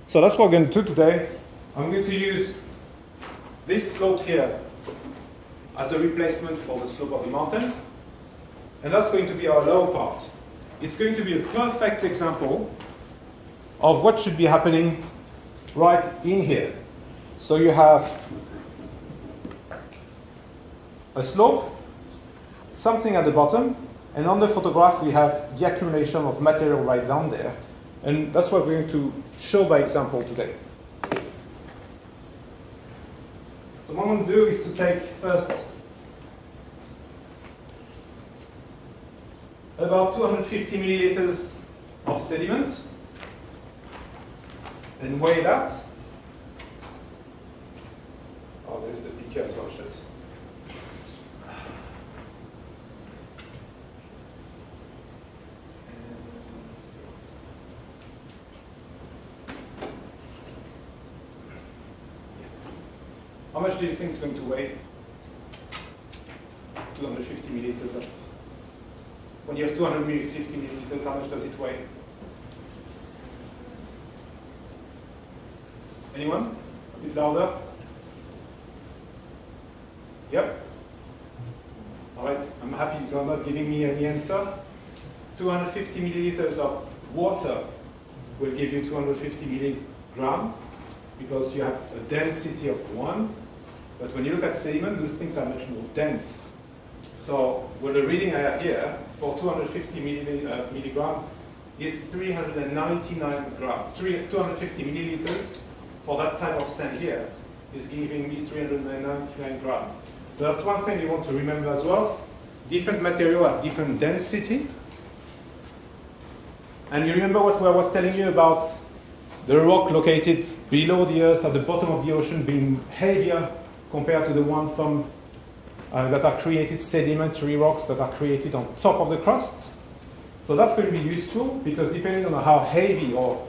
So that's what we're going to do today. I'm going to use this slope here as a replacement for the slope of the mountain. And that's going to be our lower part. It's going to be a perfect example of what should be happening right in here. So you have a slope, something at the bottom, and on the photograph we have the accumulation of material right down there. And that's what we're going to show by example today. So what I'm going to do is to take first about 250 milliliters of sediment and weigh that. Oh, there's the beaker as well, shit. How much do you think it's going to weigh? 250 milliliters of. When you have 250 milliliters, how much does it weigh? Anyone? A bit louder? Yep. All right, I'm happy you're not giving me any answer. 250 milliliters of water will give you 250 milligram because you have a density of 1. But when you look at sediment, those things are much more dense. So what the reading I have here for 250 milligram is 399 grams. 250 milliliters for that type of sand here is giving me 399 grams. So that's one thing you want to remember as well. Different material have different density. And you remember what I was telling you about the rock located below the earth at the bottom of the ocean being heavier compared to the one from that are created, sedimentary rocks that are created on top of the crust. So that's going to be useful because depending on how heavy or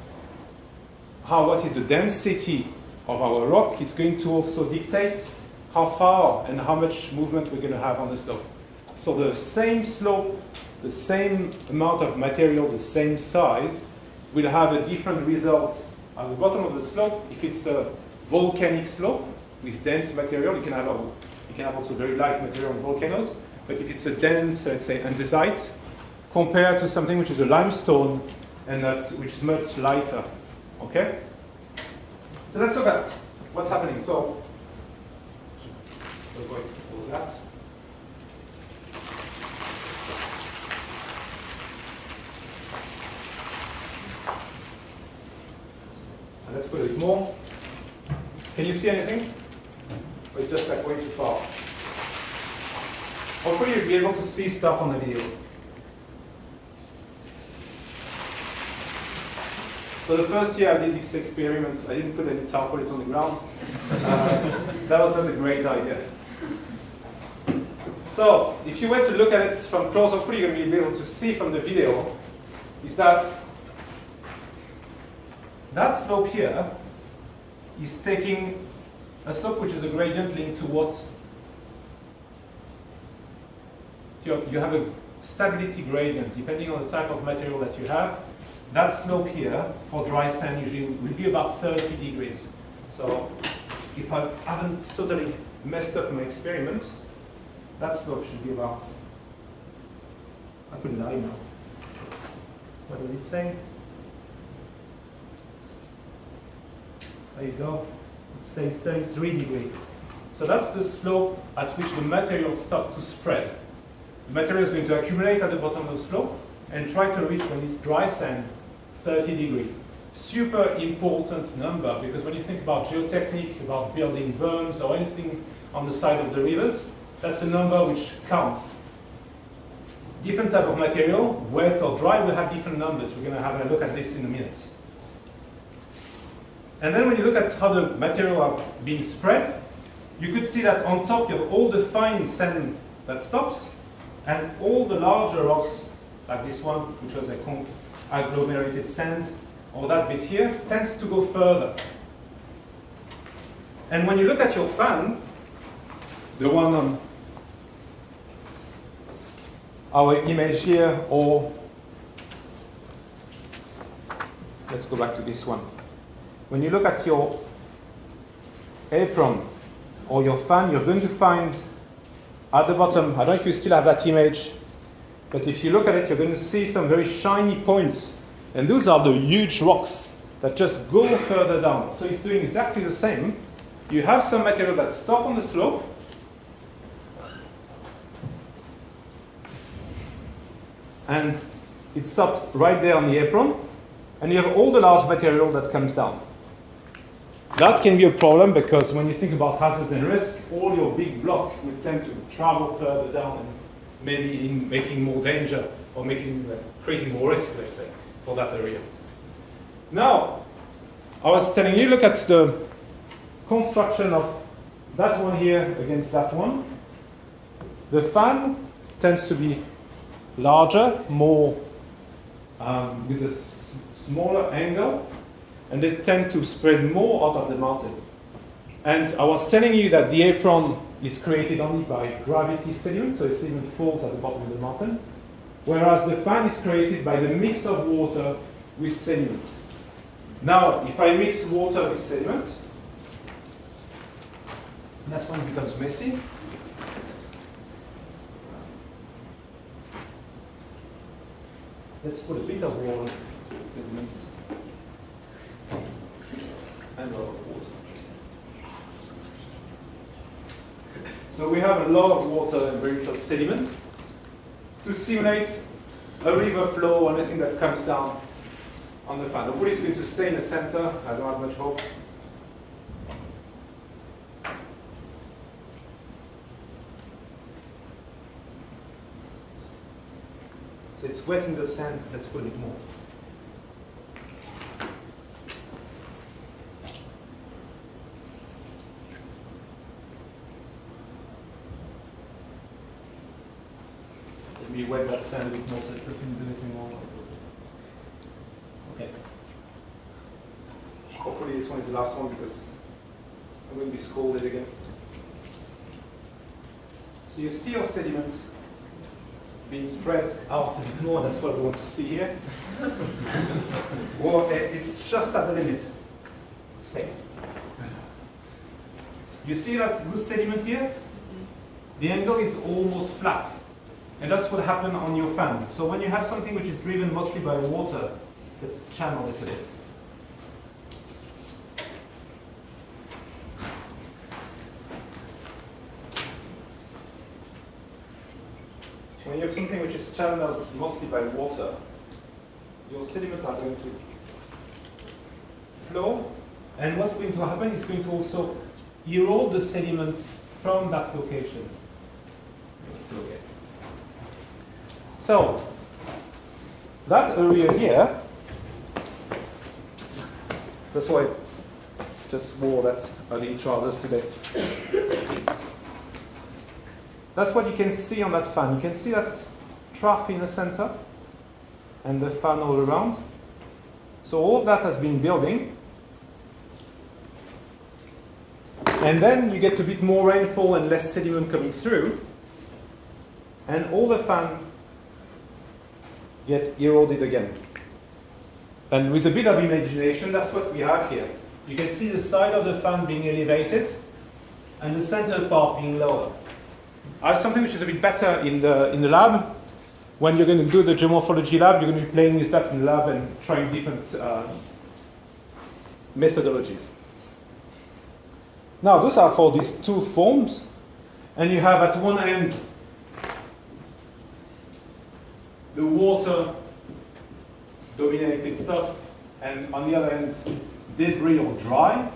what is the density of our rock, it's going to also dictate how far and how much movement we're going to have on the slope. So the same slope, the same amount of material, the same size, will have a different result at the bottom of the slope. If it's a volcanic slope with dense material, you can have also very light material on volcanoes. But if it's a dense, let's say, andesite, compared to something which is a limestone and which is much lighter, okay? So let's look at what's happening. So, we'll go through that. And let's put a bit more. Can you see anything? Or it's just like way too far? Hopefully you'll be able to see stuff on the video. So the first year I did this experiment, I didn't put any tarpaulin on the ground. That was not a great idea. So if you were to look at it from close, hopefully you're going to be able to see from the video, is that slope here is taking a slope which is a gradient linked to what? You have a stability gradient depending on the type of material that you have. That slope here for dry sand usually will be about 30 degrees. So if I haven't totally messed up my experiment, that slope should be about, I could lie now. What does it say? There you go. It says 33 degrees. So that's the slope at which the material stops to spread. The material is going to accumulate at the bottom of the slope and try to reach, when it's dry sand, 30 degrees. Super important number because when you think about geotechnique, about building berms or anything on the side of the rivers, that's a number which counts. Different type of material, wet or dry, will have different numbers. We're going to have a look at this in a minute. And then when you look at how the material are being spread, you could see that on top you have all the fine sand that stops, and all the larger rocks, like this one, which was a agglomerated sand, or that bit here, tends to go further. And when you look at your fan, the one on our image here, or let's go back to this one. when you look at your apron or your fan, you're going to find at the bottom, I don't know if you still have that image, but if you look at it, you're going to see some very shiny points. And those are the huge rocks that just go further down. So it's doing exactly the same. You have some material that stops on the slope, and it stops right there on the apron, and you have all the large material that comes down. That can be a problem because when you think about hazards and risk, all your big block will tend to travel further down and maybe in making more danger or creating more risk, let's say, for that area. Now, I was telling you, look at the construction of that one here against that one. The fan tends to be larger, more with a smaller angle, and they tend to spread more out of the mountain. And I was telling you that the apron is created only by gravity sediment, so the sediment falls at the bottom of the mountain, whereas the fan is created by the mix of water with sediment. Now, if I mix water with sediment, that's when it becomes messy. Let's put a bit of water, sediment, and a lot of water. So we have a lot of water and very little sediment to simulate a river flow or anything that comes down on the fan. Hopefully it's going to stay in the center. I don't have much hope. So it's wet in the sand. Let's put it more. Let me wet that sand a bit more so it doesn't do anything more. Okay. Hopefully this one is the last one because I'm going to be scolded again. So you see your sediment being spread out a bit more. That's what we want to see here. Well, it's just at the limit. Safe. You see that good sediment here? The angle is almost flat. And that's what happened on your fan. So when you have something which is driven mostly by water, let's channel this a bit. When you have something which is channeled mostly by water, your sediments are going to flow, and what's going to happen is going to also erode the sediment from that location. Okay. So, that area here, that's why I just wore that early trousers today. That's what you can see on that fan. You can see that trough in the center and the fan all around. So all of that has been building. And then you get a bit more rainfall and less sediment coming through. And all the fan get eroded again. And with a bit of imagination, that's what we have here. You can see the side of the fan being elevated and the center part being lower. I have something which is a bit better in the lab. When you're going to do the geomorphology lab, you're going to be playing with that in the lab and trying different methodologies. Now, those are for these two forms. And you have at one end the water dominated stuff, and on the other end, debris or dry.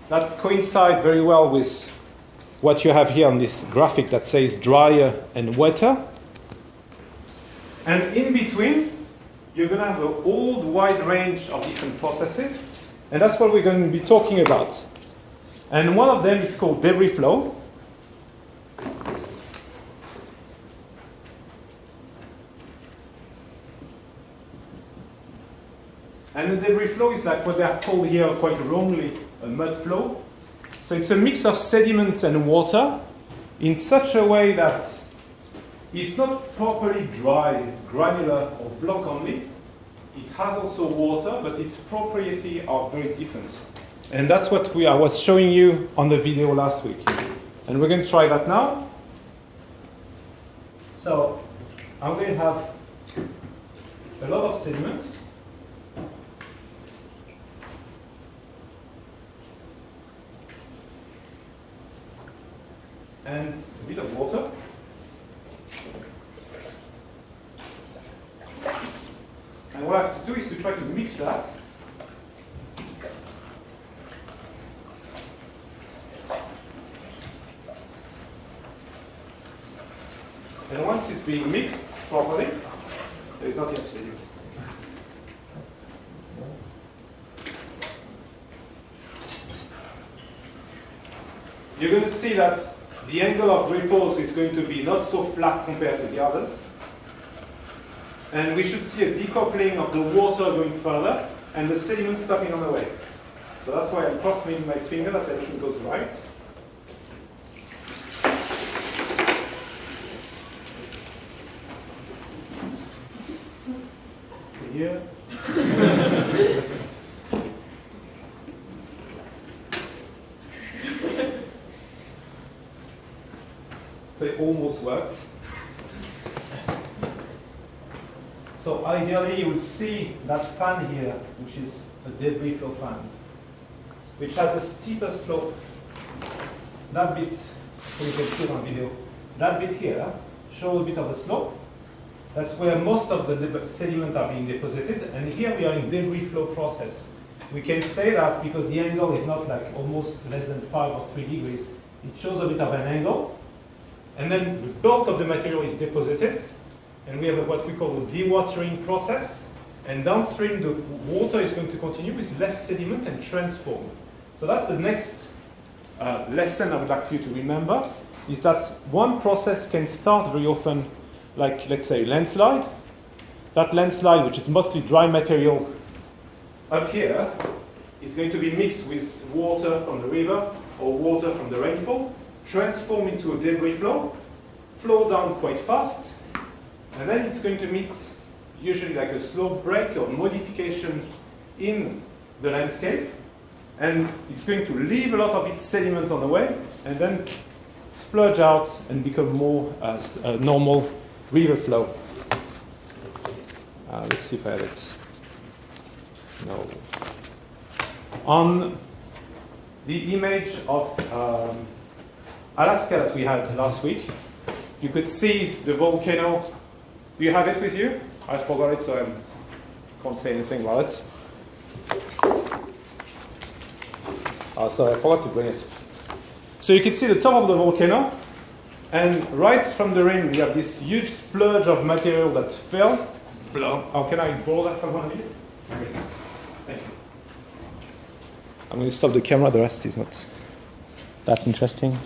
That coincides very well with what you have here on this graphic that says drier and wetter. And in between, you're going to have a whole wide range of different processes, and that's what we're going to be talking about. And one of them is called debris flow. And the debris flow is like what they have called here quite wrongly a mud flow. So it's a mix of sediment and water in such a way that it's not properly dry, granular, or block only. it has also water, but its properties are very different. And that's what I was showing you on the video last week. And we're going to try that now. So I'm going to have a lot of sediment. And a bit of water. And what I have to do is to try to mix that. And once it's being mixed properly, there is not enough sediment. You're going to see that the angle of repose is going to be not so flat compared to the others. And we should see a decoupling of the water going further and the sediment stopping on the way. So that's why I'm crossing my finger that everything goes right. See here. So it almost worked. So ideally you will see that fan here, which is a debris flow fan, which has a steeper slope. That bit, so you can see it on video, that bit here shows a bit of a slope. That's where most of the sediment are being deposited, and here we are in debris flow process. We can say that because the angle is not like almost less than 5 or 3 degrees, it shows a bit of an angle, and then the bulk of the material is deposited, and we have what we call a dewatering process, and downstream the water is going to continue with less sediment and transform. So that's the next lesson I would like you to remember, is that one process can start very often like, let's say, landslide. That landslide, which is mostly dry material up here, is going to be mixed with water from the river or water from the rainfall, transform into a debris flow, flow down quite fast, and then it's going to meet usually like a slope break or modification in the landscape, and it's going to leave a lot of its sediment on the way, and then splurge out and become more normal river flow. Let's see if I have it. No. On the image of Alaska that we had last week, you could see the volcano. Do you have it with you? I forgot it, so I can't say anything about it. So I forgot to bring it. So you can see the top of the volcano, and right from the rim you have this huge splurge of material that fell. Oh, can I borrow that from one of you? Thank you. I'm going to stop the camera, the rest is not that interesting.